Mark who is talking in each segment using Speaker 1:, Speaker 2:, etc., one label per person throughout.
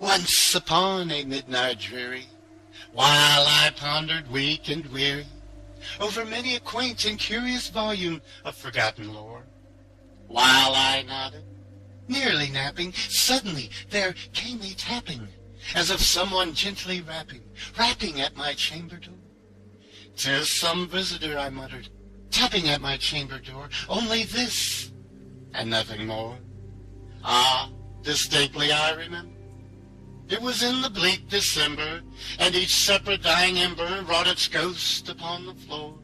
Speaker 1: Once upon a midnight dreary, while I pondered weak and weary over many a quaint and curious volume of forgotten lore, while I nodded, nearly napping, suddenly there came a tapping, as of someone gently rapping at my chamber door. "'Tis some visitor," I muttered, "tapping at my chamber door, only this, and nothing more." Ah, distinctly I remember. It was in the bleak December, and each separate dying ember wrought its ghost upon the floor.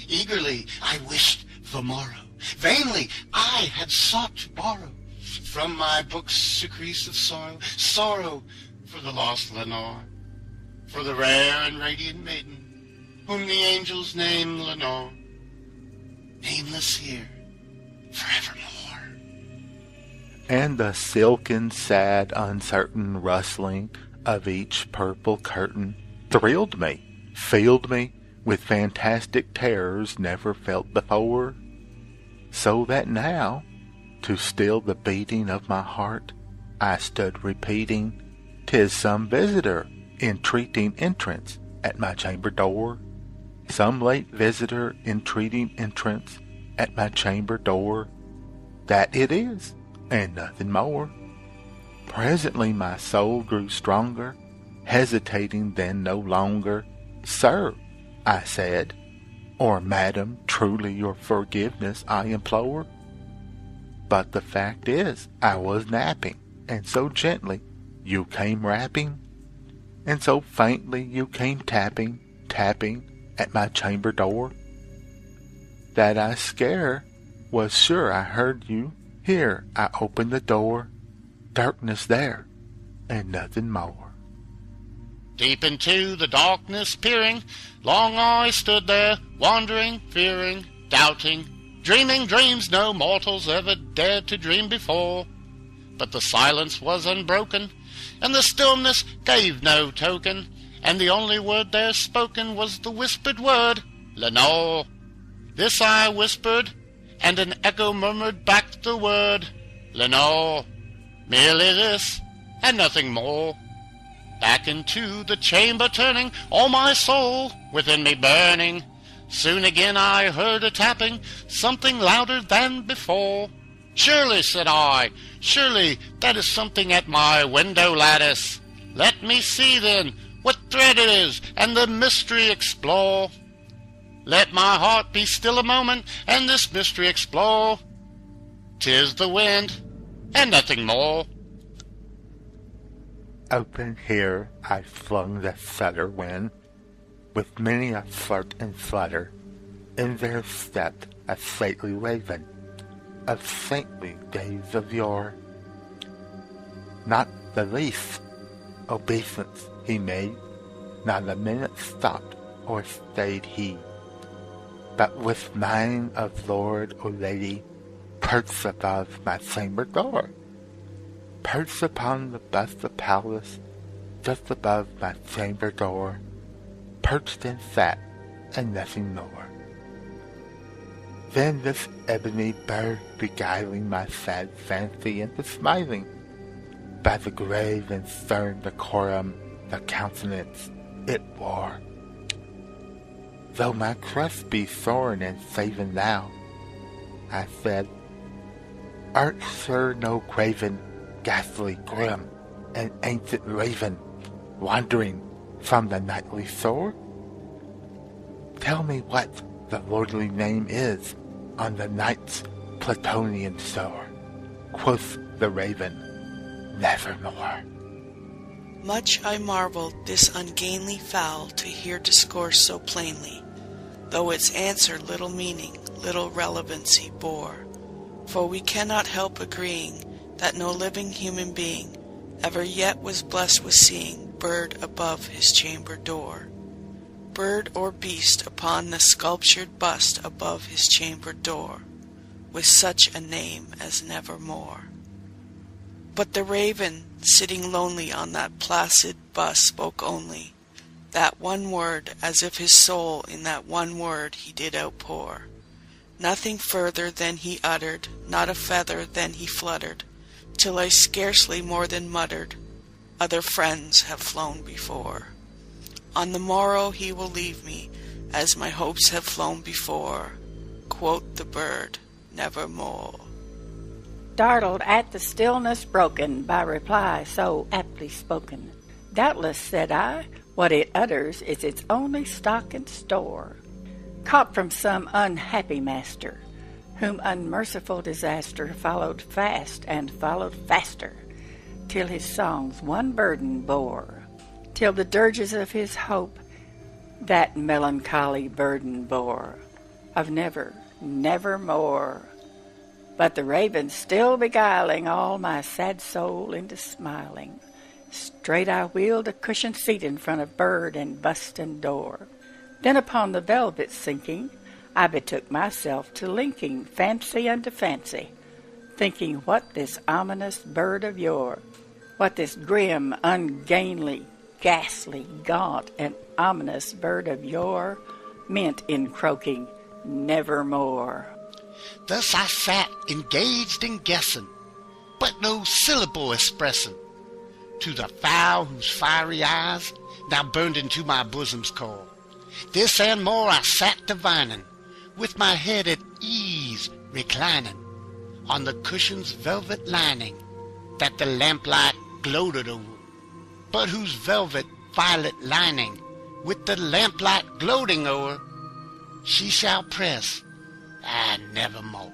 Speaker 1: Eagerly I wished the morrow. Vainly I had sought to borrow from my book's secrets of sorrow for the lost Lenore, for the rare and radiant maiden whom the angels name Lenore, nameless here forevermore.
Speaker 2: And the silken, sad, uncertain rustling of each purple curtain thrilled me, filled me with fantastic terrors never felt before, so that now, to still the beating of my heart, I stood repeating, "'Tis some visitor entreating entrance at my chamber door, some late visitor entreating entrance at my chamber door, that it is, and nothing more." Presently my soul grew stronger, hesitating then no longer. "Sir," I said, "or madam, truly your forgiveness I implore. But the fact is, I was napping, and so gently you came rapping, and so faintly you came tapping at my chamber door, that I scare was sure I heard you. Here I opened the door, darkness there, and nothing more."
Speaker 1: Deep into the darkness peering, long I stood there, wondering, fearing, doubting, dreaming dreams no mortals ever dared to dream before. But the silence was unbroken, and the stillness gave no token, and the only word there spoken was the whispered word, "Lenore." This I whispered, and an echo murmured back the word, "Lenore." Merely this, and nothing more. Back into the chamber turning, all my soul within me burning, soon again I heard a tapping, something louder than before. "Surely," said I, "surely that is something at my window lattice. Let me see then what thread it is, and the mystery explore. Let my heart be still a moment, and this mystery explore. 'Tis the wind, and nothing more."
Speaker 2: Open here I flung the shutter when, with many a flirt and flutter, in there stepped a stately raven of saintly days of yore. Not the least obeisance he made, not a minute stopped or stayed he, but with mien of lord or lady perched above my chamber door, perched upon the bust of Pallas just above my chamber door, perched and sat, and nothing more. Then this ebony bird beguiling my sad fancy into smiling, by the grave and stern decorum the countenance it wore. "Though my crust be thorn and savin now," I said, "art sure no craven, ghastly grim, and ancient raven, wandering from the nightly shore? Tell me what the lordly name is on the night's Plutonian shore." Quoth the raven, "Nevermore."
Speaker 3: Much I marveled this ungainly fowl to hear discourse so plainly, though its answer little meaning, little relevancy bore. For we cannot help agreeing that no living human being ever yet was blessed with seeing bird above his chamber door, bird or beast upon the sculptured bust above his chamber door, with such a name as Nevermore. But the raven, sitting lonely on that placid bust, spoke only that one word, as if his soul in that one word he did outpour. Nothing further than he uttered, not a feather than he fluttered, till I scarcely more than muttered, other friends have flown before. On the morrow he will leave me, as my hopes have flown before. Quoth the bird, nevermore.
Speaker 4: Startled at the stillness broken by reply so aptly spoken, doubtless, said I, what it utters is its only stock and store, caught from some unhappy master, whom unmerciful disaster followed fast and followed faster, till his songs one burden bore, till the dirges of his hope that melancholy burden bore, of never, nevermore. But the raven still beguiling all my sad soul into smiling, straight I wheeled a cushioned seat in front of bird and bust and door. Then upon the velvet sinking, I betook myself to linking fancy unto fancy, thinking what this ominous bird of yore, what this grim, ungainly, ghastly, gaunt, and ominous bird of yore meant in croaking nevermore.
Speaker 1: Thus I sat engaged in guessing, but no syllable expressing, to the fowl whose fiery eyes now burned into my bosom's core. This and more I sat divining, with my head at ease reclining, on the cushion's velvet lining, that the lamplight gloated over, but whose velvet violet lining, with the lamplight gloating o'er, she shall press, nevermore.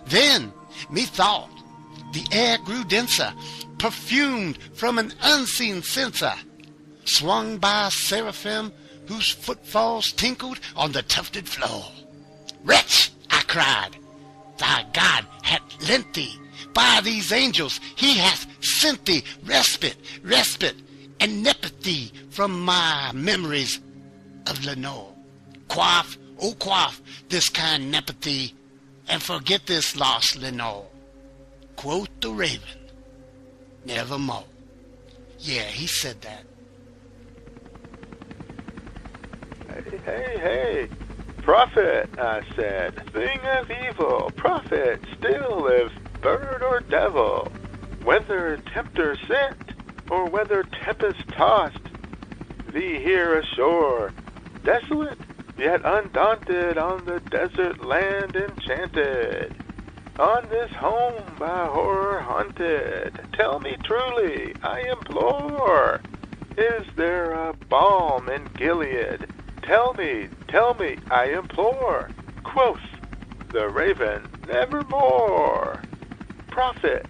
Speaker 1: Then, methought, the air grew denser, perfumed from an unseen censer, swung by a seraphim whose footfalls tinkled on the tufted floor. Wretch, I cried, thy God hath lent thee, by these angels he hath sent thee respite, and neppeth thee from my memories of Lenore. Quaff, oh quaff, this kind nepathy, and forget this lost Lenore. Quoth the raven, nevermore. Yeah, he said that.
Speaker 2: Hey, prophet, I said, thing of evil, prophet, still if bird or devil, whether tempter sent, or whether tempest tossed, thee here ashore, desolate, yet undaunted, on the desert land enchanted, on this home by horror haunted, tell me truly, I implore, is there a balm in Gilead? Tell me, I implore. Quoth the raven, nevermore. Prophet,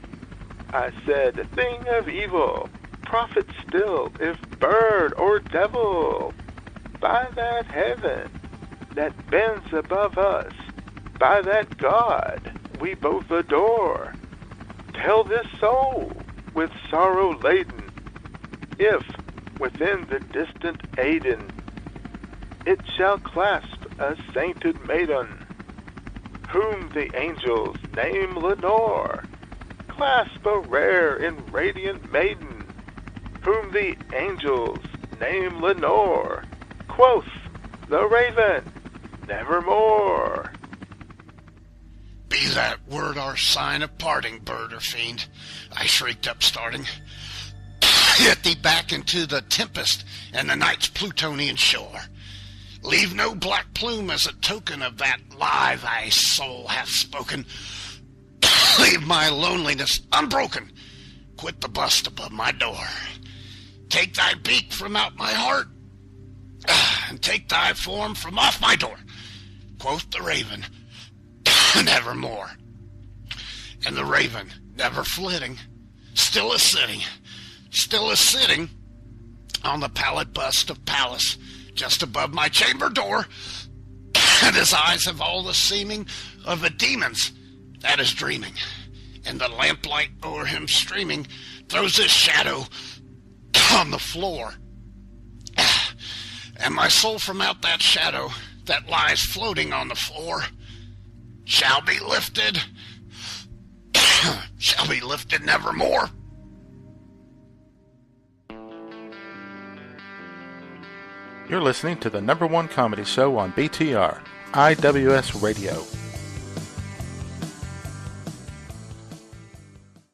Speaker 2: I said, thing of evil, prophet still, if bird or devil, by that heaven that bends above us, by that God we both adore, tell this soul with sorrow laden, if within the distant Aidenn it shall clasp a sainted maiden, whom the angels name Lenore, clasp a rare and radiant maiden, whom the angels name Lenore. Quoth the raven, nevermore.
Speaker 1: Be that word our sign of parting, bird or fiend, I shrieked up, starting. Get thee back into the tempest and the night's Plutonian shore. Leave no black plume as a token of that lie thy soul hath spoken. Leave my loneliness unbroken. Quit the bust above my door. Take thy beak from out my heart, and take thy form from off my door. Quoth the raven, nevermore. And the raven, never flitting, still a sitting on the pallid bust of Pallas, just above my chamber door, and his eyes have all the seeming of a demon's that is dreaming, and the lamplight o'er him streaming throws his shadow on the floor, and my soul from out that shadow that lies floating on the floor shall be lifted nevermore.
Speaker 2: You're listening to the #1 comedy show on BTR, IWS Radio.